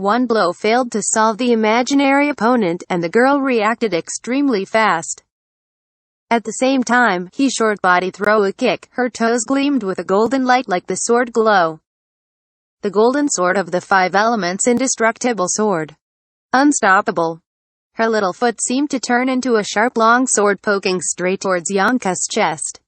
One blow failed to solve the imaginary opponent, and the girl reacted extremely fast. At the same time, he short body throw a kick. Her toes gleamed with a golden light like the sword glow. The golden sword of the 5 elements, indestructible sword. Unstoppable. Her little foot seemed to turn into a sharp long sword poking straight towards Xianxia's chest.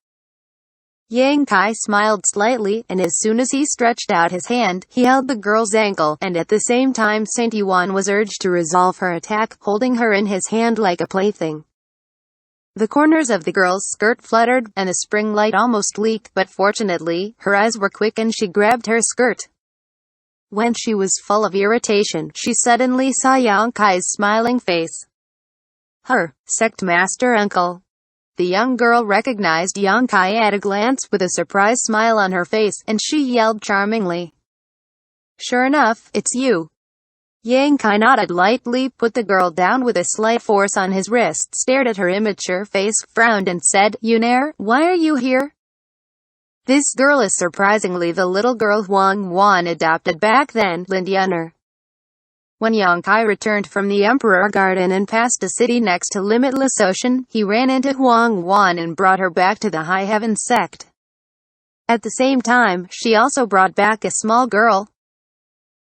Xianxia smiled slightly, and as soon as he stretched out his hand, he held the girl's ankle, and at the same time Saint Yuan was urged to resolve her attack, holding her in his hand like a plaything. The corners of the girl's skirt fluttered, and the spring light almost leaked, but fortunately, her eyes were quick and she grabbed her skirt. When she was full of irritation, she suddenly saw Xianxia's smiling face. Her sect master uncle. The young girl recognized Xianxia at a glance, with a surprised smile on her face, and she yelled charmingly, "Sure enough, it's you." Xianxia nodded lightly, put the girl down with a slight force on his wrist, stared at her immature face, frowned and said, "Yuner, why are you here?" This girl is surprisingly the little girl Huang Wan adopted back then, Lin Yuner. When Xianxia returned from the Emperor Garden and passed a city next to Limitless Ocean, he ran into Huang Wan and brought her back to the High Heaven sect. At the same time, she also brought back a small girl.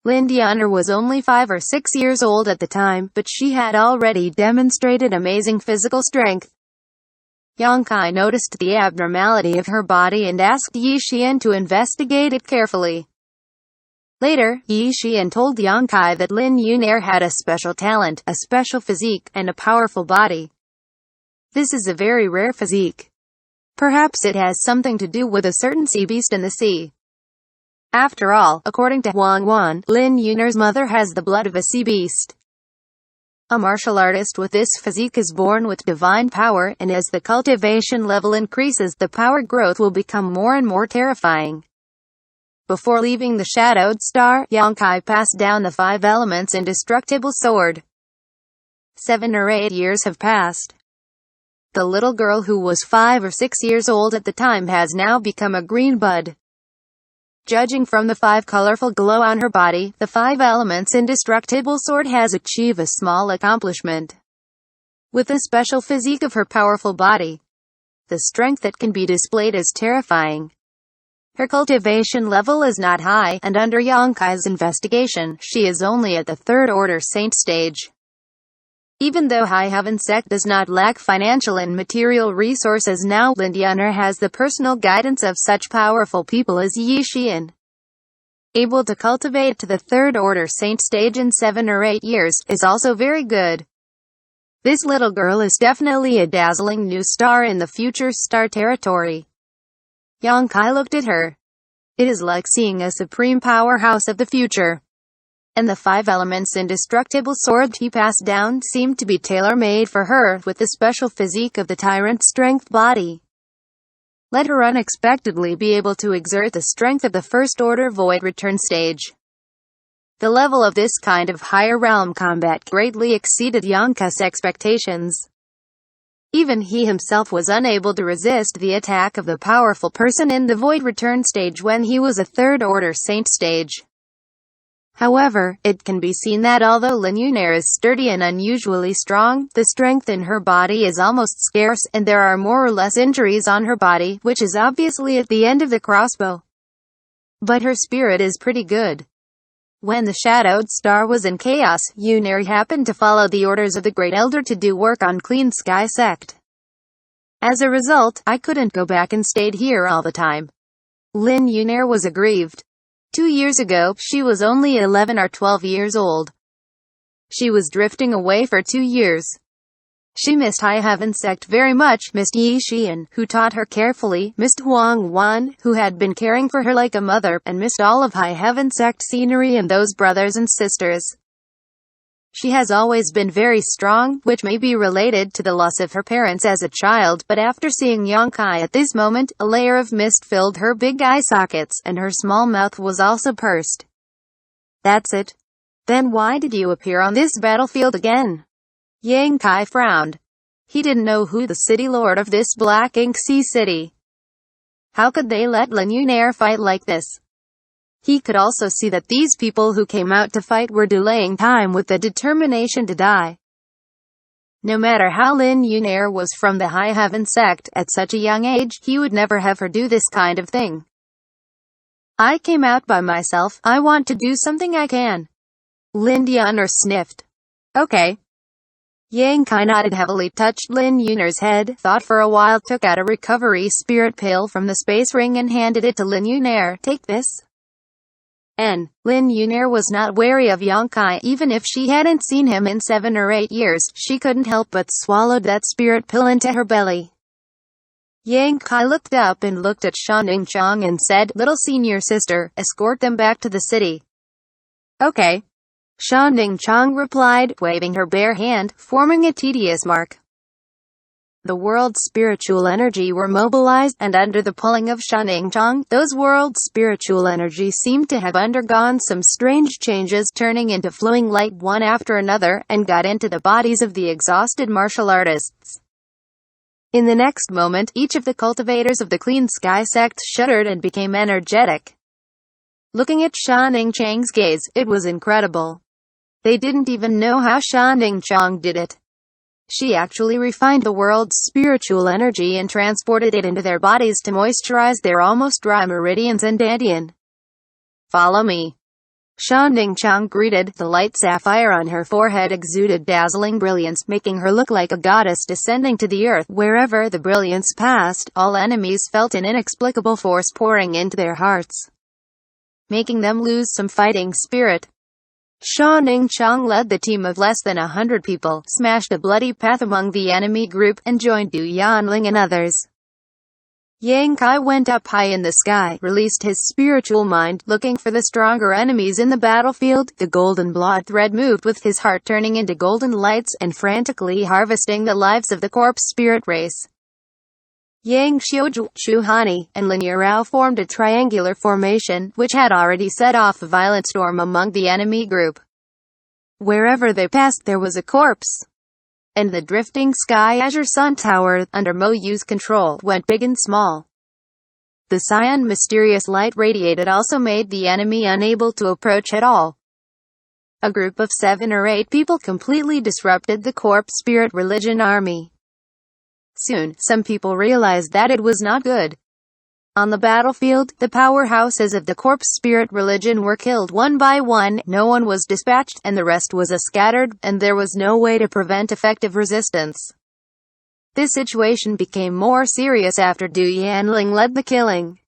Lin Yuner was only 5 or 6 years old at the time, but she had already demonstrated amazing physical strength. Xianxia noticed the abnormality of her body and asked Yi Xian to investigate it carefully. Later, Yi Xian told Xianxia that Lin Yuner had a special talent, a special physique, and a powerful body. This is a very rare physique. Perhaps it has something to do with a certain sea beast in the sea. After all, according to Huang Wan, Lin Yuner's mother has the blood of a sea beast. A martial artist with this physique is born with divine power, and as the cultivation level increases, the power growth will become more and more terrifying. Before leaving the Shadowed Star, Xianxia passed down the 5 elements indestructible sword. 7 or 8 years have passed. The little girl who was 5 or 6 years old at the time has now become a green bud. Judging from the 5 colorful glow on her body, the 5 elements indestructible sword has achieved a small accomplishment. With the special physique of her powerful body, the strength that can be displayed is terrifying. Her cultivation level is not high, and under Xianxia's investigation, she is only at the 3rd order saint stage. Even though High Heaven sect does not lack financial and material resources now, Lin Yuner has the personal guidance of such powerful people as Yi Xian. Able to cultivate to the 3rd order saint stage in 7 or 8 years, is also very good. This little girl is definitely a dazzling new star in the future star territory. Xianxia looked at her. It is like seeing a supreme powerhouse of the future. And the 5 elements indestructible sword he passed down seemed to be tailor-made for her, with the special physique of the tyrant strength body. Let her unexpectedly be able to exert the strength of the 1st order void return stage. The level of this kind of higher realm combat greatly exceeded Xianxia's expectations. Even he himself was unable to resist the attack of the powerful person in the void return stage when he was a 3rd order saint stage. However, it can be seen that although Lin Yuner is sturdy and unusually strong, the strength in her body is almost scarce, and there are more or less injuries on her body, which is obviously at the end of the crossbow. But her spirit is pretty good. When the Shadowed Star was in chaos, Yuner happened to follow the orders of the Great Elder to do work on Clean Sky sect. As a result, I couldn't go back and stayed here all the time. Lin Yuner was aggrieved. 2 years ago, she was only 11 or 12 years old. She was drifting away for 2 years. She missed High Heaven sect very much, missed Yi Xian, who taught her carefully, missed Huang Wan, who had been caring for her like a mother, and missed all of High Heaven sect scenery and those brothers and sisters. She has always been very strong, which may be related to the loss of her parents as a child, but after seeing Xianxia at this moment, a layer of mist filled her big eye sockets, and her small mouth was also pursed. That's it. Then why did you appear on this battlefield again? Xianxia frowned. He didn't know who the city lord of this Black Ink Sea city. How could they let Lin Yuner fight like this? He could also see that these people who came out to fight were delaying time with the determination to die. No matter how Lin Yuner was from the High Heaven sect, at such a young age, he would never have her do this kind of thing. I came out by myself. I want to do something I can. Lin Yuner sniffed. Okay. Yang Kai nodded heavily, touched Lin Yuner's head, thought for a while, took out a recovery spirit pill from the space ring and handed it to Lin Yuner. Take this. Lin Yuner was not wary of Yang Kai. Even if she hadn't seen him in 7 or 8 years, she couldn't help but swallowed that spirit pill into her belly. Yang Kai looked up and looked at Xianxia and said, "Little senior sister, escort them back to the city." Okay. Xianxia replied, waving her bare hand, forming a tedious mark. The world's spiritual energy were mobilized, and under the pulling of Xianxia, those world's spiritual energy seemed to have undergone some strange changes, turning into flowing light one after another, and got into the bodies of the exhausted martial artists. In the next moment, each of the cultivators of the Clean Sky sect shuddered and became energetic. Looking at Xianxia's gaze, it was incredible. They didn't even know how Xianxia did it. She actually refined the world's spiritual energy and transported it into their bodies to moisturize their almost dry meridians and dantian. Follow me. Xianxia greeted. The light sapphire on her forehead exuded dazzling brilliance, making her look like a goddess descending to the earth. Wherever the brilliance passed, all enemies felt an inexplicable force pouring into their hearts, making them lose some fighting spirit. Xianxia led the team of less than 100 people, smashed a bloody path among the enemy group, and joined Du Yanling and others. Yang Kai went up high in the sky, released his spiritual mind, looking for the stronger enemies in the battlefield. The golden blood thread moved with his heart, turning into golden lights, and frantically harvesting the lives of the corpse spirit race. Yang Xiuzhu, Shuhani, and Lin Yurao formed a triangular formation, which had already set off a violent storm among the enemy group. Wherever they passed, there was a corpse. And the drifting sky azure sun tower, under Mo Yu's control, went big and small. The cyan mysterious light radiated also made the enemy unable to approach at all. A group of 7 or 8 people completely disrupted the corpse spirit religion army. Soon, some people realized that it was not good. On the battlefield, the powerhouses of the corpse spirit religion were killed one by one, no one was dispatched, and the rest was scattered, and there was no way to prevent effective resistance. This situation became more serious after Du Yanling led the killing.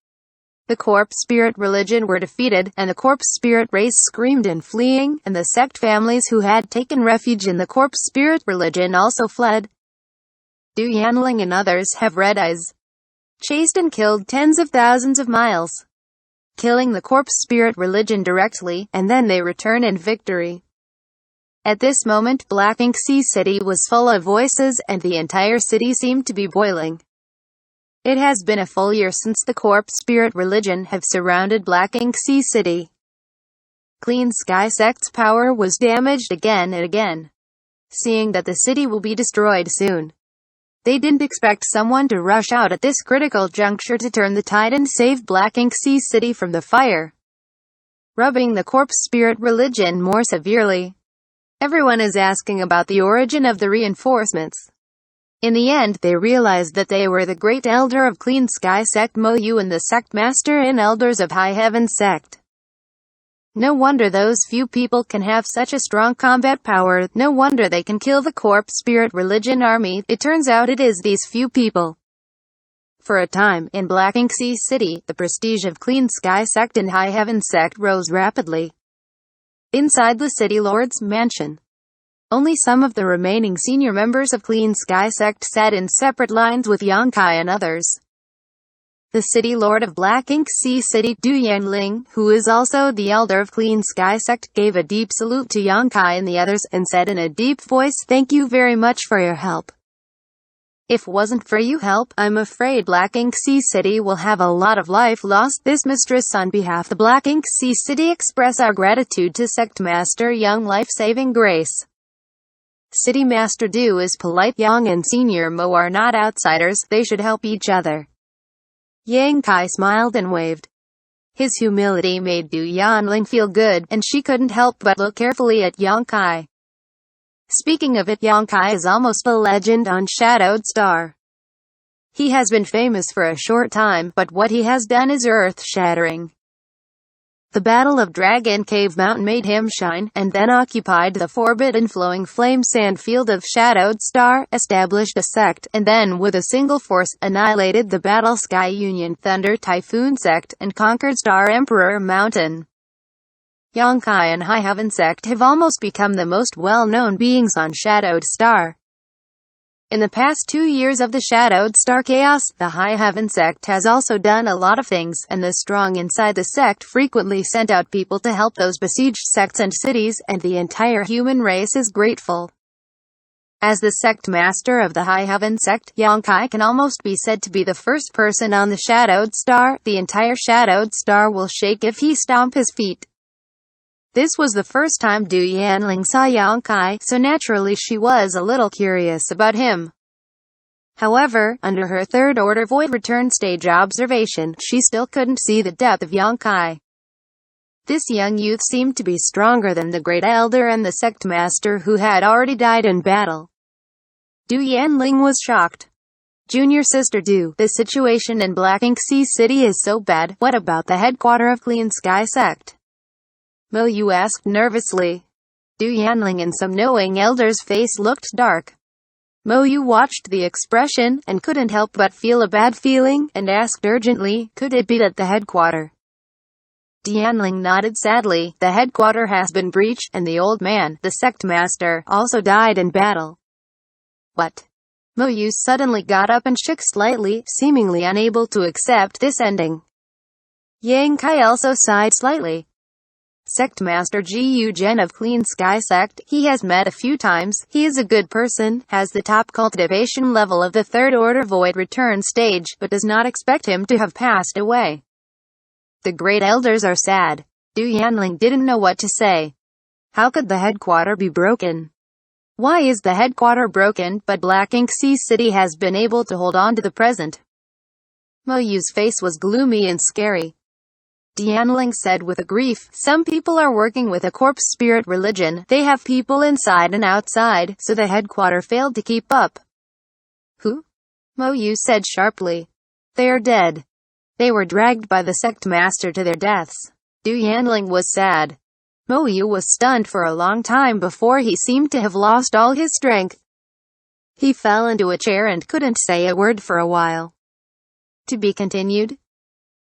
The corpse spirit religion were defeated, and the corpse spirit race screamed and fleeing, and the sect families who had taken refuge in the corpse spirit religion also fled. Du Yanling and others have red eyes. Chased and killed tens of thousands of miles, killing the corpse spirit religion directly, and then they return in victory. At this moment, Black Ink Sea City was full of voices, and the entire city seemed to be boiling. It has been a full year since the corpse spirit religion have surrounded Black Ink Sea City. Clean Sky sect's power was damaged again and again. Seeing that the city will be destroyed soon, they didn't expect someone to rush out at this critical juncture to turn the tide and save Black Ink Sea City from the fire, rubbing the corpse spirit religion more severely. Everyone is asking about the origin of the reinforcements. In the end, they realized that they were the great elder of Clean Sky sect Mo Yu and the sect master and elders of High Heaven sect. No wonder those few people can have such a strong combat power, no wonder they can kill the corpse spirit religion army. It turns out it is these few people. For a time, in Black Ink Sea City, the prestige of Clean Sky sect and High Heaven sect rose rapidly. Inside the city lord's mansion, only some of the remaining senior members of Clean Sky sect sat in separate lines with Yang Kai and others. The city lord of Black Ink Sea City, Du Yanling, who is also the elder of Clean Sky sect, gave a deep salute to Yang Kai and the others, and said in a deep voice, "Thank you very much for your help. If wasn't for you help, I'm afraid Black Ink Sea City will have a lot of life lost. This mistress on behalf of the Black Ink Sea City express our gratitude to Sect Master Young Life-Saving Grace. City Master Du is polite. Young and Senior Mo are not outsiders, they should help each other." Yang Kai smiled and waved. His humility made Du Yanling feel good, and she couldn't help but look carefully at Yang Kai. Speaking of it, Yang Kai is almost a legend on Shadowed Star. He has been famous for a short time, but what he has done is earth-shattering. The Battle of Dragon Cave Mountain made him shine, and then occupied the forbidden flowing flame sand field of Shadowed Star, established a sect, and then with a single force, annihilated the Battle Sky Union Thunder Typhoon sect, and conquered Star Emperor Mountain. Yang Kai and High Heaven sect have almost become the most well-known beings on Shadowed Star. In the past 2 years of the Shadowed Star chaos, the High Heaven sect has also done a lot of things, and the strong inside the sect frequently sent out people to help those besieged sects and cities, and the entire human race is grateful. As the sect master of the High Heaven sect, Yang Kai can almost be said to be the first person on the Shadowed Star. The entire Shadowed Star will shake if he stomp his feet. This was the first time Du Yanling saw Yang Kai, so naturally she was a little curious about him. However, under her third order void return stage observation, she still couldn't see the depth of Yang Kai. This young youth seemed to be stronger than the Great Elder and the sect master who had already died in battle. Du Yanling was shocked. Junior sister Du, the situation in Black Ink Sea City is so bad, what about the headquarter of Clean Sky sect? Mo Yu asked nervously. Du Yanling and some knowing elder's face looked dark. Mo Yu watched the expression, and couldn't help but feel a bad feeling, and asked urgently, could it be that the headquarter? Du Yanling nodded sadly. The headquarter has been breached, and the old man, the sect master, also died in battle. What? Mo Yu suddenly got up and shook slightly, seemingly unable to accept this ending. Yang Kai also sighed slightly. Sect Master Gu Zhen of Clean Sky Sect, he has met a few times, he is a good person, has the top cultivation level of the Third Order Void Return stage, but does not expect him to have passed away. The Great Elders are sad. Du Yanling didn't know what to say. How could the headquarter be broken? Why is the headquarter broken, but Black Ink Sea City has been able to hold on to the present? Mo Yu's face was gloomy and scary. Du Yanling said with a grief, some people are working with a corpse spirit religion, they have people inside and outside, so the headquarter failed to keep up. Who? Mo Yu said sharply. They are dead. They were dragged by the sect master to their deaths. Du Yanling was sad. Mo Yu was stunned for a long time before he seemed to have lost all his strength. He fell into a chair and couldn't say a word for a while. To be continued.